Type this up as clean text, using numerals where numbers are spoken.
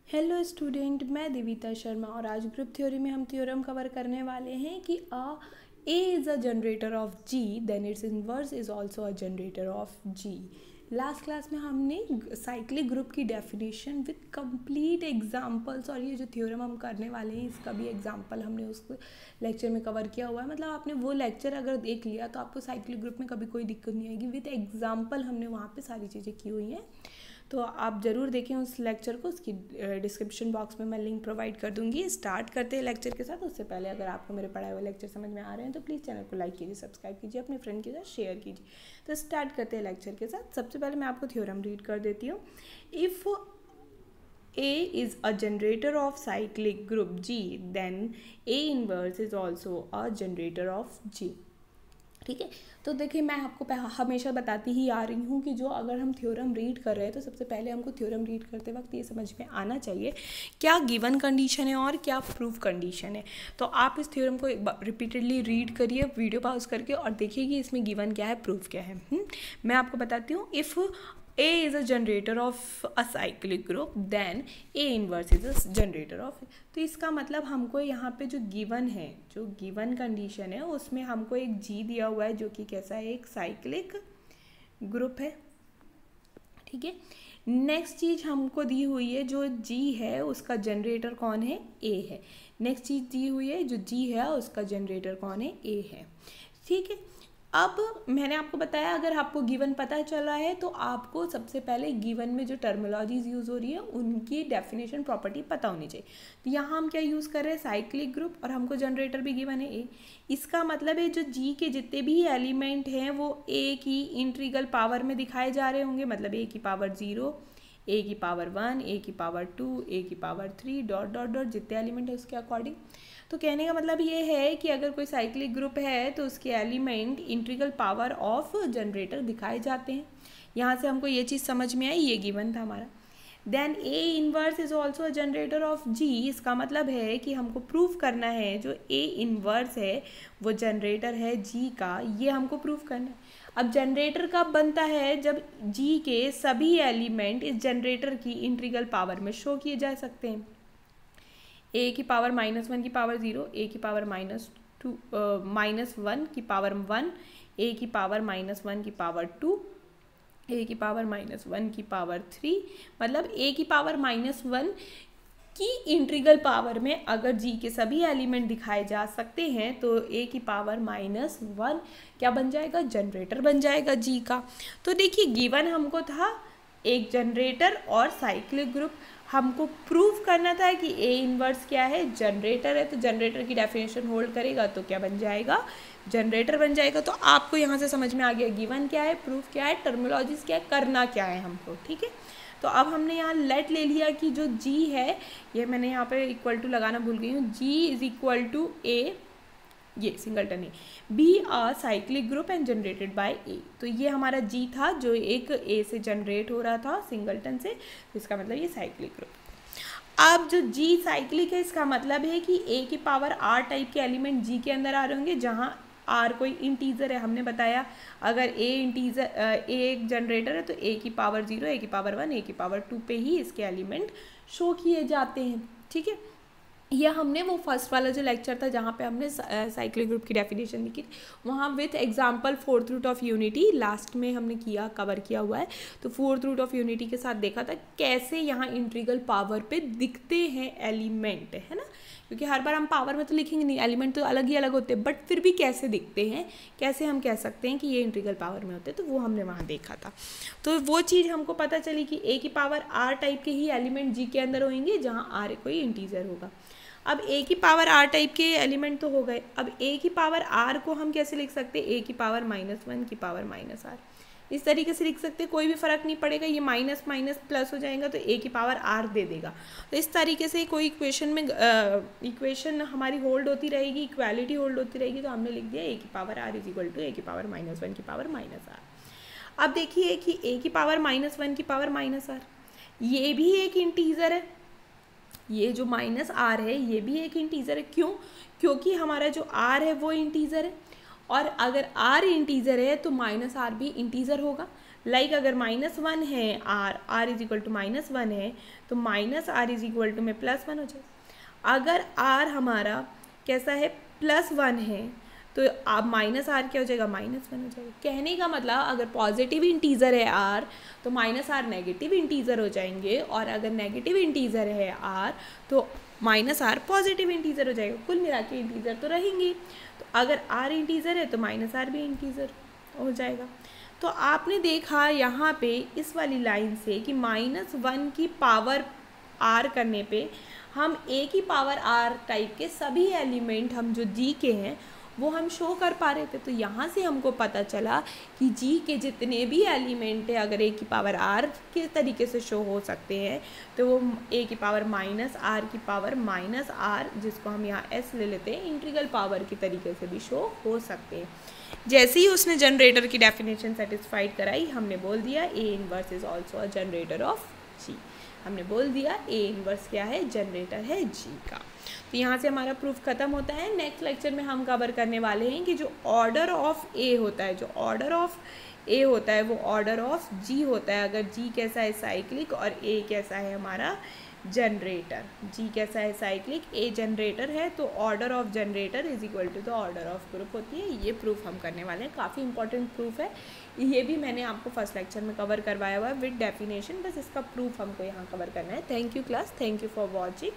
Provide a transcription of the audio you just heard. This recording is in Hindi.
हेलो स्टूडेंट, मैं देविता शर्मा और आज ग्रुप थ्योरी में हम थ्योरम कवर करने वाले हैं कि a is a generator of G then its inverse is also a generator of G. Last class में हमने साइक्लिक ग्रुप की डेफिनेशन विद कंप्लीट एग्जांपल्स और ये जो थ्योरम हम करने वाले हैं इसका भी एग्जांपल हमने उस लेक्चर में कवर किया हुआ है। मतलब आपने वो लेक्चर अगर देख लिया तो आपको साइक्लिक ग्रुप में कभी कोई दिक्कत नहीं आएगी। विद एग्जांपल हमने वहाँ पे सारी चीज़ें की हुई हैं, तो आप ज़रूर देखें उस लेक्चर को। उसकी डिस्क्रिप्शन बॉक्स में मैं लिंक प्रोवाइड कर दूंगी। स्टार्ट करते हैं लेक्चर के साथ। उससे पहले अगर आपको मेरे पढ़ाए हुए लेक्चर समझ में आ रहे हैं तो प्लीज़ चैनल को लाइक कीजिए, सब्सक्राइब कीजिए, अपने फ्रेंड के साथ शेयर कीजिए। तो स्टार्ट करते हैं लेक्चर के साथ। सबसे पहले मैं आपको थ्योरम रीड कर देती हूँ। If A is a generator of cyclic group G, then A inverse is also a generator of G। ठीक है, तो देखिए मैं आपको हमेशा बताती ही आ रही हूँ कि जो अगर हम थ्योरम रीड कर रहे हैं तो सबसे पहले हमको थ्योरम रीड करते वक्त ये समझ में आना चाहिए क्या गिवन कंडीशन है और क्या प्रूफ कंडीशन है। तो आप इस थ्योरम को रिपीटेडली रीड करिए वीडियो पॉज करके और देखिए कि इसमें गिवन क्या है, प्रूफ क्या है। मैं आपको बताती हूँ। If A is a generator of a cyclic group, then A inverse is a generator of। तो इसका मतलब हमको यहाँ पे जो गिवन है, जो गिवन कंडीशन है उसमें हमको एक G दिया हुआ है जो कि कैसा है, एक साइक्लिक ग्रुप है। ठीक है, नेक्स्ट चीज हमको दी हुई है जो G है उसका जनरेटर कौन है, A है। नेक्स्ट चीज दी हुई है जो G है उसका जनरेटर कौन है, A है। ठीक है, अब मैंने आपको बताया अगर आपको गिवन पता चला है तो आपको सबसे पहले गिवन में जो टर्मिनोलॉजीज यूज़ हो रही है उनकी डेफिनेशन प्रॉपर्टी पता होनी चाहिए। तो यहाँ हम क्या यूज़ कर रहे हैं, साइक्लिक ग्रुप, और हमको जनरेटर भी गिवन है ए। इसका मतलब है जो जी के जितने भी एलिमेंट हैं वो ए की इंटीग्रल पावर में दिखाए जा रहे होंगे। मतलब ए की पावर 0, ए की पावर 1, ए की पावर 2, ए की पावर 3 डॉट डॉट डॉट जितने एलिमेंट है उसके अकॉर्डिंग। तो कहने का मतलब ये है कि अगर कोई साइक्लिक ग्रुप है तो उसके element integral power of generator दिखाए जाते हैं। यहाँ से हमको ये चीज़ समझ में आई, ये गिवन था हमारा। Then A inverse is also a generator of G. इसका मतलब है कि हमको प्रूफ करना है जो ए इनवर्स है वो जनरेटर है जी का, ये हमको प्रूफ करना है। अब जनरेटर कब बनता है, जब जी के सभी एलिमेंट इस जनरेटर की इंटीग्रल पावर में शो किए जा सकते हैं। ए की पावर -1 की पावर 0, ए की पावर -1 की पावर 1, ए की पावर -1 की पावर 2, ए की पावर -1 की पावर 3। मतलब ए की पावर -1 की इंटीग्रल पावर में अगर जी के सभी एलिमेंट दिखाए जा सकते हैं तो ए की पावर -1 क्या बन जाएगा, जनरेटर बन जाएगा जी का। तो देखिए गिवन हमको था एक जनरेटर और साइक्लिक ग्रुप। हमको प्रूव करना था कि ए इनवर्स क्या है, जनरेटर है। तो जनरेटर की डेफिनेशन होल्ड करेगा तो क्या बन जाएगा, जनरेटर बन जाएगा। तो आपको यहाँ से समझ में आ गया गिवन क्या है, प्रूफ क्या है, टर्मिनोलॉजीज क्या है, करना क्या है हमको। ठीक है, तो अब हमने यहाँ लेट ले लिया कि जो जी है, ये मैंने यहाँ पे इक्वल टू लगाना भूल गई हूँ, G is equal to A, ये सिंगलटन है, बी आ cyclic group and generated by A. तो ये हमारा जी था जो एक ए से जनरेट हो रहा था सिंगलटन से, तो इसका मतलब ये साइक्लिक ग्रुप। अब जो जी साइक्लिक है इसका मतलब है कि ए की पावर आर टाइप के एलिमेंट जी के अंदर आ रहे होंगे जहाँ आर कोई इंटीजर है। हमने बताया अगर ए एक जनरेटर है तो ए की पावर 0, ए की पावर 1, ए की पावर 2 पे ही इसके एलिमेंट शो किए जाते हैं। ठीक है, यह हमने वो फर्स्ट वाला जो लेक्चर था जहाँ पे हमने साइक्लिक ग्रुप की डेफिनेशन लिखी थी, वहाँ with example fourth root of unity last में हमने कवर किया हुआ है। तो फोर्थ रूट ऑफ यूनिटी के साथ देखा था कैसे यहाँ इंटीग्रल पावर पे दिखते हैं एलिमेंट, है ना। क्योंकि हर बार हम पावर में तो लिखेंगे नहीं, एलिमेंट तो अलग ही अलग होते हैं, बट फिर भी कैसे दिखते हैं, कैसे हम कह सकते हैं कि ये इंटीग्रल पावर में होते हैं, तो वो हमने वहाँ देखा था। तो वो चीज़ हमको पता चली कि ए की पावर आर टाइप के ही एलिमेंट जी के अंदर होंगे जहाँ आर कोई इंटीजर होगा। अब ए की पावर आर टाइप के एलिमेंट तो हो गए। अब ए की पावर आर को हम कैसे लिख सकते हैं, ए की पावर -1 की पावर -r, इस तरीके से लिख सकते हैं। कोई भी फर्क नहीं पड़ेगा, ये माइनस माइनस प्लस हो जाएगा तो ए की पावर आर दे देगा। तो इस तरीके से कोई इक्वेशन में इक्वेशन हमारी होल्ड होती रहेगी, इक्वालिटी होल्ड होती रहेगी। तो हमने लिख दिया ए की power R is equal to A की पावर -1 की पावर -r। अब देखिए कि ए की पावर -1 की पावर -r ये भी एक इंटीजर है, ये जो -r है ये भी एक इंटीजर है। क्यों, क्योंकि हमारा जो r है वो इंटीजर है, और अगर r इंटीजर है तो -r भी इंटीजर होगा। लाइक अगर -1 है r इज इक्वल टू -1 है तो -r इज इक्वल टू में +1 हो जाए। अगर r हमारा कैसा है +1 है तो अब -r क्या हो जाएगा, -1 हो जाएगा। कहने का मतलब अगर पॉजिटिव इंटीजर है r तो -r नेगेटिव इंटीजर हो जाएंगे, और अगर नेगेटिव इंटीजर है r तो -r पॉजिटिव इंटीजर हो जाएगा। कुल मिला के इंटीजर तो रहेंगी, तो अगर r इंटीजर है तो -r भी इंटीजर हो जाएगा। तो आपने देखा यहाँ पे इस वाली लाइन से कि -1 की पावर r करने पे हम a की पावर r टाइप के सभी एलिमेंट हम जो g के हैं वो हम शो कर पा रहे थे। तो यहाँ से हमको पता चला कि g के जितने भी एलिमेंट है अगर a की पावर r के तरीके से शो हो सकते हैं तो वो a की पावर -r की पावर -r, जिसको हम यहाँ s ले लेते हैं, इंटीग्रल पावर के तरीके से भी शो हो सकते हैं। जैसे ही उसने जनरेटर की डेफिनेशन सेटिस्फाइड कराई, हमने बोल दिया A inverse is also a generator of G। हमने बोल दिया A इनवर्स क्या है, जनरेटर है G का। तो यहाँ से हमारा प्रूफ खत्म होता है। नेक्स्ट लेक्चर में हम कवर करने वाले हैं कि जो ऑर्डर ऑफ A होता है, जो ऑर्डर ऑफ A होता है वो ऑर्डर ऑफ G होता है। अगर G कैसा है साइक्लिक और A कैसा है हमारा जनरेटर, G कैसा है साइक्लिक, A जनरेटर है, तो order of generator is equal to the order of group होती है। ये प्रूफ हम करने वाले हैं, काफ़ी इंपॉर्टेंट प्रूफ है। ये भी मैंने आपको फर्स्ट लेक्चर में कवर करवाया हुआ है विद डेफिनेशन, बस इसका प्रूफ हमको यहाँ कवर करना है। Thank you class, thank you for watching.